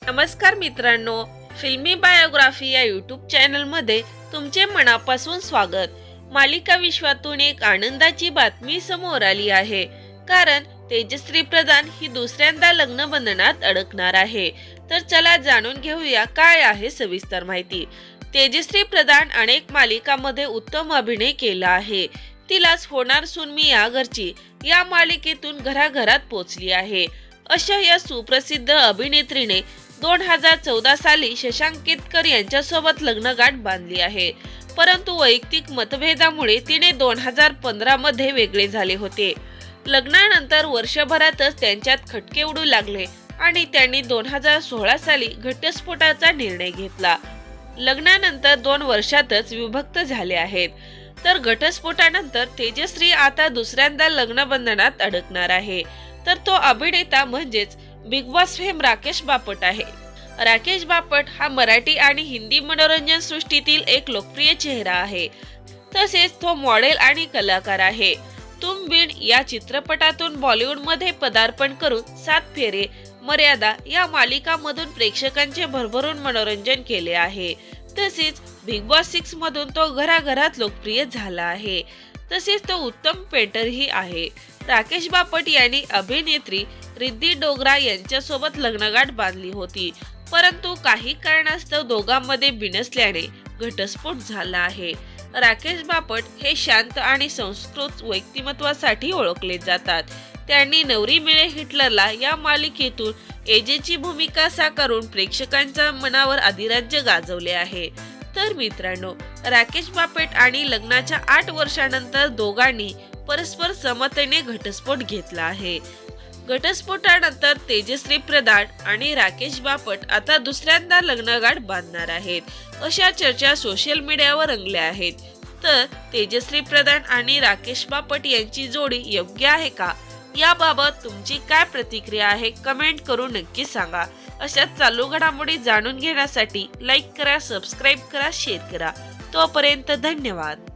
नमस्कार मित्रांनो, फिल्मी बायोग्राफी या यूट्यूब चॅनलमध्ये तुमचे मनापासून स्वागत। मालिका विश्वातून एक आनंदाची बातमी समोर आली आहे, कारण तेजश्री प्रधान ही दुसऱ्यांदा लग्न बंधनात अडकणार आहे। तर चला जाणून घेऊया काय आहे सविस्तर माहिती। तेजश्री प्रधान अनेक मालिकांमध्ये उत्तम अभिनय केला आहे। तिलाच होणार सून मी या घरची या मालिकेतून घराघरात पोहोचली आहे। अशा या सुप्रसिद्ध अभिनेत्रीने 2014 साली शशांक केतकर यांच्यासोबत लग्नगाठ बांधली आहे, परंतु वैयक्तिक मतभेदामुळे तिने 2015 मध्ये वेगळे झाले होते। लग्नानंतर वर्षभरातच त्यांच्यात खटके उडू लागले आणि त्यांनी 2016 साली घटस्फोटाचा निर्णय घेतला। लग्नानंतर 2 वर्षातच विभक्त झाले आहेत। तर घटस्फोटानंतर तेजश्री आता दुसऱ्यांदा लग्नबंधनात अडकणार आहे। तर तो अभिनेता म्हणजेच big boss fame Rakesh Bapat आहे। राकेश बापट हा मराठी आणि हिंदी मनोरंजन सृष्टीतील एक लोकप्रिय चेहरा आहे। तसेच तो मॉडेल आणि कलाकार आहे। तुम बीड या चित्रपटातून बॉलिवूडमध्ये पदार्पण करून 7 फेरे, मर्यादा या मालिकांमधून प्रेक्षकांचे भरभरून मनोरंजन केले आहे। तसेच बिग बॉस 6 मधून तो घराघरात लोकप्रिय झाला आहे। तसेच तो उत्तम पेंटरही आहे। राकेश बापट यांनी अभिनेत्री रिद्धी डोगरा यांच्यासोबत लग्नगाठ बांधली होती, परंतु काही कारणास्तव दोघांमध्ये बिनसल्याने घटस्फोट झाला आहे। राकेश बापट हे शांत आणि संस्कृत व्यक्तिमत्वासाठी ओळखले जातात। त्यांनी नवरी मिळे हिटलरला या मालिकेतून एजेची भूमिका साकारून प्रेक्षकांच्या मनावर अधिराज्य गाजवले आहे। तर मित्रांनो, राकेश बापट आणि लग्नाच्या 8 वर्षानंतर दोघांनी परस्पर सहमतीने घटस्फोट घेतला आहे। घटस्फोटानंतर तेजश्री प्रधान आणि राकेश बापट आता दुसऱ्यांदा लग्नगाठ बांधणार आहेत, अशा चर्चा सोशल मीडियावर रंगल्या आहेत। तर तेजश्री प्रधान आणि राकेश बापट यांची जोडी योग्य आहे का, याबाबत तुमची काय प्रतिक्रिया आहे कमेंट करून नक्की सांगा। अशा चालू घडामोडी जाणून घेण्यासाठी लाईक करा, सबस्क्राईब करा, शेअर करा। तोपर्यंत धन्यवाद।